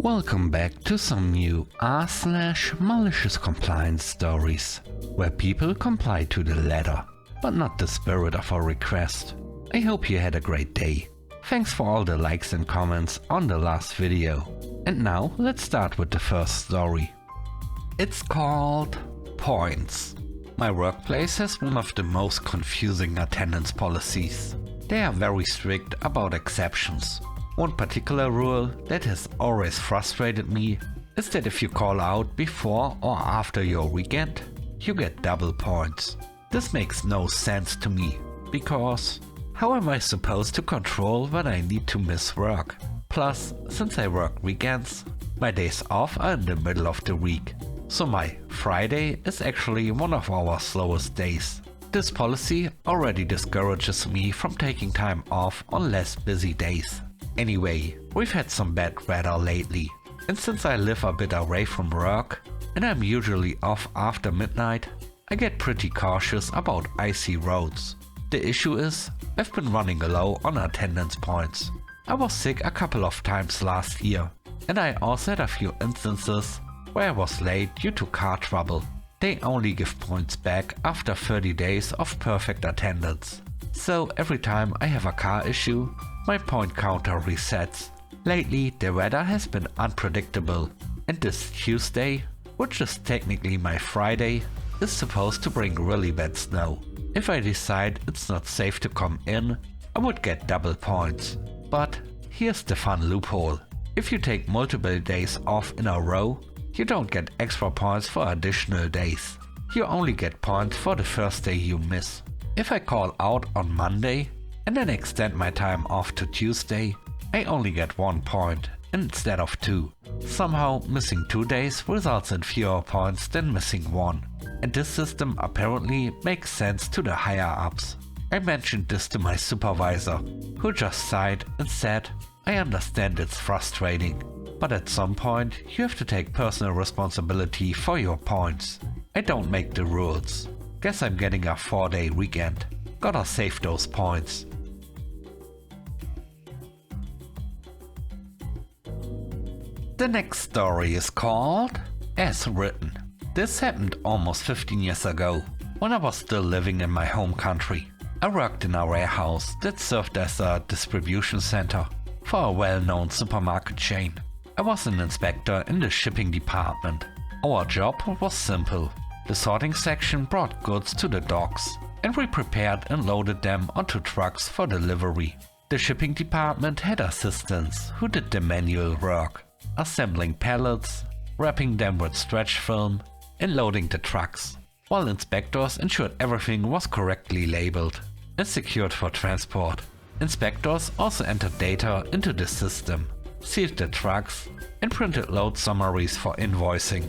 Welcome back to some new r/malicious compliance stories, where people comply to the letter, but not the spirit of a request. I hope you had a great day. Thanks for all the likes and comments on the last video. And now let's start with the first story. It's called Points. My workplace has one of the most confusing attendance policies. They are very strict about exceptions. One particular rule that has always frustrated me is that if you call out before or after your weekend, you get double points. This makes no sense to me, because how am I supposed to control when I need to miss work? Plus, since I work weekends, my days off are in the middle of the week, so my Friday is actually one of our slowest days. This policy already discourages me from taking time off on less busy days. Anyway, we've had some bad weather lately, and since I live a bit away from work and I'm usually off after midnight, I get pretty cautious about icy roads. The issue is, I've been running low on attendance points. I was sick a couple of times last year, and I also had a few instances where I was late due to car trouble. They only give points back after 30 days of perfect attendance. So every time I have a car issue, my point counter resets. Lately the weather has been unpredictable, and this Tuesday, which is technically my Friday, is supposed to bring really bad snow. If I decide it's not safe to come in, I would get double points. But here's the fun loophole. If you take multiple days off in a row, you don't get extra points for additional days. You only get points for the first day you miss. If I call out on Monday and then extend my time off to Tuesday, I only get 1 point instead of 2. Somehow missing 2 days results in fewer points than missing 1. And this system apparently makes sense to the higher ups. I mentioned this to my supervisor, who just sighed and said, "I understand it's frustrating, but at some point you have to take personal responsibility for your points. I don't make the rules. Guess I'm getting a 4-day weekend. Gotta save those points." The next story is called As Written. This happened almost 15 years ago, when I was still living in my home country. I worked in a warehouse that served as a distribution center for a well-known supermarket chain. I was an inspector in the shipping department. Our job was simple. The sorting section brought goods to the docks, and we prepared and loaded them onto trucks for delivery. The shipping department had assistants who did the manual work, assembling pallets, wrapping them with stretch film, and loading the trucks, while inspectors ensured everything was correctly labeled and secured for transport. Inspectors also entered data into the system, sealed the trucks, and printed load summaries for invoicing.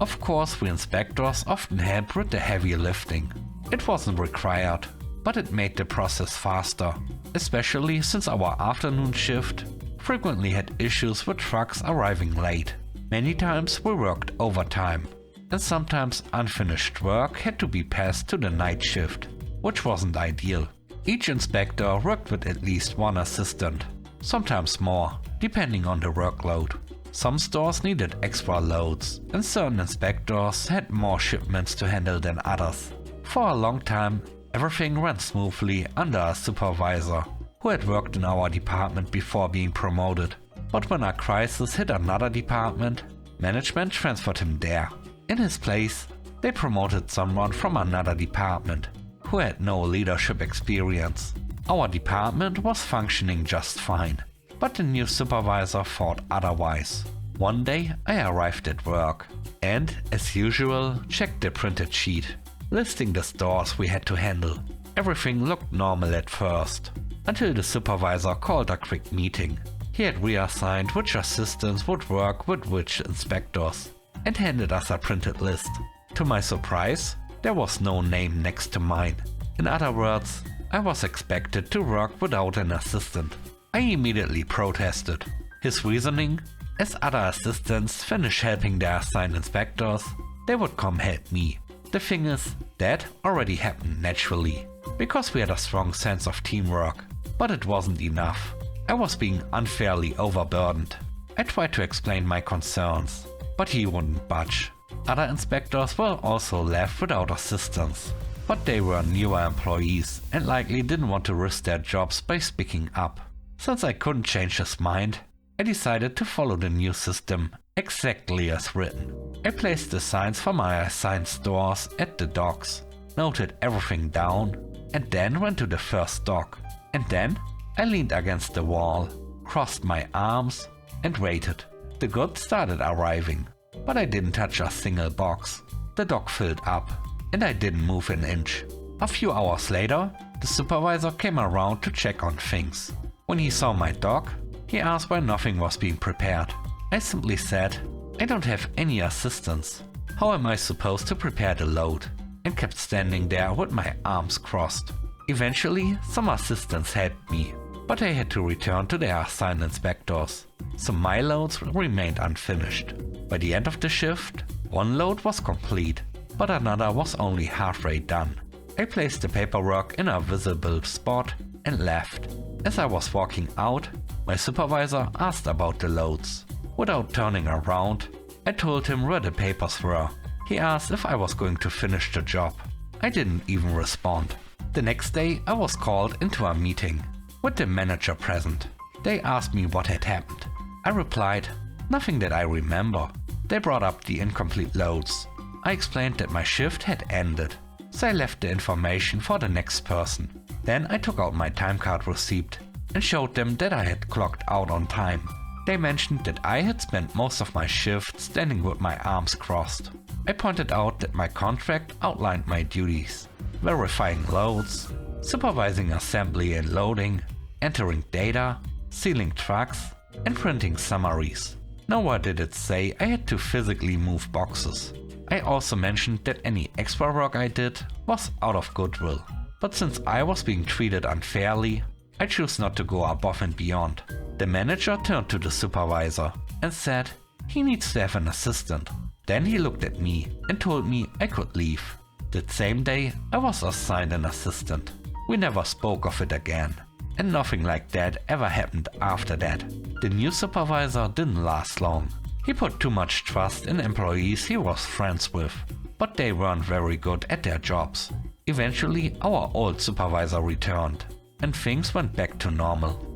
Of course, we inspectors often helped with the heavy lifting. It wasn't required, but it made the process faster, especially since our afternoon shift frequently had issues with trucks arriving late. Many times we worked overtime, and sometimes unfinished work had to be passed to the night shift, which wasn't ideal. Each inspector worked with at least one assistant, sometimes more, depending on the workload. Some stores needed extra loads, and certain inspectors had more shipments to handle than others. For a long time, everything ran smoothly under a supervisor who had worked in our department before being promoted. But when a crisis hit another department, management transferred him there. In his place, they promoted someone from another department who had no leadership experience. Our department was functioning just fine, but the new supervisor thought otherwise. One day I arrived at work and, as usual, checked the printed sheet, listing the stores we had to handle. Everything looked normal at first, until the supervisor called a quick meeting. He had reassigned which assistants would work with which inspectors, and handed us a printed list. To my surprise, there was no name next to mine. In other words, I was expected to work without an assistant. I immediately protested. His reasoning? As other assistants finished helping their assigned inspectors, they would come help me. The thing is, that already happened naturally, because we had a strong sense of teamwork. But it wasn't enough. I was being unfairly overburdened. I tried to explain my concerns, but he wouldn't budge. Other inspectors were also left without assistance, but they were newer employees and likely didn't want to risk their jobs by speaking up. Since I couldn't change his mind, I decided to follow the new system exactly as written. I placed the signs for my assigned stores at the docks, noted everything down, and then went to the first dock. And then I leaned against the wall, crossed my arms, and waited. The goods started arriving, but I didn't touch a single box. The dock filled up, and I didn't move an inch. A few hours later, the supervisor came around to check on things. When he saw my dock, he asked why nothing was being prepared. I simply said, "I don't have any assistance. How am I supposed to prepare the load?" and kept standing there with my arms crossed. Eventually, some assistants helped me, but I had to return to their assigned inspectors, so my loads remained unfinished. By the end of the shift, one load was complete, but another was only halfway done. I placed the paperwork in a visible spot and left. As I was walking out, my supervisor asked about the loads. Without turning around, I told him where the papers were. He asked if I was going to finish the job. I didn't even respond. The next day I was called into a meeting, with the manager present. They asked me what had happened. I replied, "Nothing that I remember." They brought up the incomplete loads. I explained that my shift had ended, so I left the information for the next person. Then I took out my time card receipt and showed them that I had clocked out on time. They mentioned that I had spent most of my shift standing with my arms crossed. I pointed out that my contract outlined my duties: verifying loads, supervising assembly and loading, entering data, sealing trucks, and printing summaries. Nowhere did it say I had to physically move boxes. I also mentioned that any extra work I did was out of goodwill. But since I was being treated unfairly, I chose not to go above and beyond. The manager turned to the supervisor and said he needs to have an assistant. Then he looked at me and told me I could leave. That same day I was assigned an assistant. We never spoke of it again, and nothing like that ever happened after that. The new supervisor didn't last long. He put too much trust in employees he was friends with, but they weren't very good at their jobs. Eventually our old supervisor returned, and things went back to normal.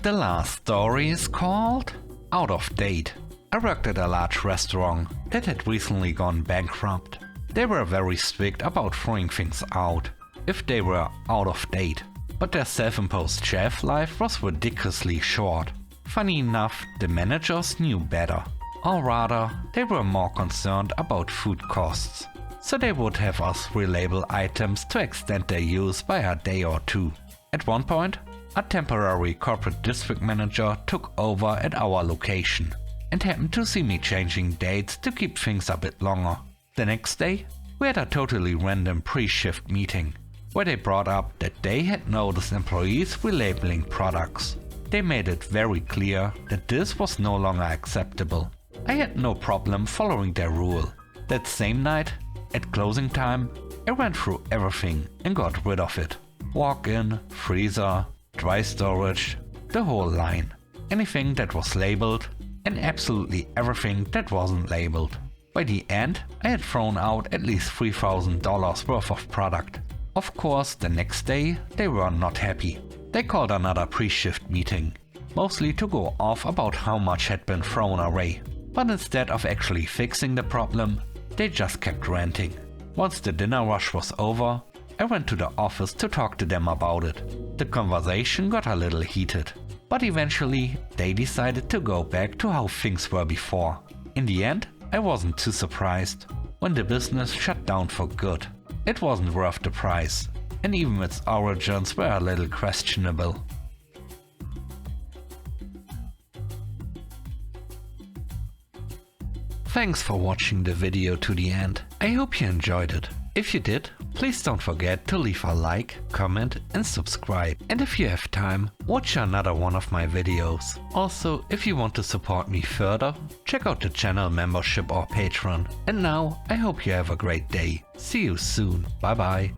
The last story is called Out of Date. I worked at a large restaurant that had recently gone bankrupt. They were very strict about throwing things out if they were out of date, but their self-imposed shelf life was ridiculously short. Funny enough, the managers knew better, or rather, they were more concerned about food costs, so they would have us relabel items to extend their use by a day or two. At one point, a temporary corporate district manager took over at our location and happened to see me changing dates to keep things a bit longer. The next day, we had a totally random pre-shift meeting where they brought up that they had noticed employees relabeling products. They made it very clear that this was no longer acceptable. I had no problem following their rule. That same night, at closing time, I went through everything and got rid of it. Walk-in, freezer, dry storage, the whole line. Anything that was labeled and absolutely everything that wasn't labeled. By the end, I had thrown out at least $3,000 worth of product. Of course, the next day, they were not happy. They called another pre-shift meeting, mostly to go off about how much had been thrown away. But instead of actually fixing the problem, they just kept ranting. Once the dinner rush was over, I went to the office to talk to them about it. The conversation got a little heated, but eventually they decided to go back to how things were before. In the end, I wasn't too surprised when the business shut down for good. It wasn't worth the price, and even its origins were a little questionable. Thanks for watching the video to the end. I hope you enjoyed it. If you did, please don't forget to leave a like, comment and subscribe. And if you have time, watch another one of my videos. Also, if you want to support me further, check out the channel membership or Patreon. And now, I hope you have a great day. See you soon. Bye bye.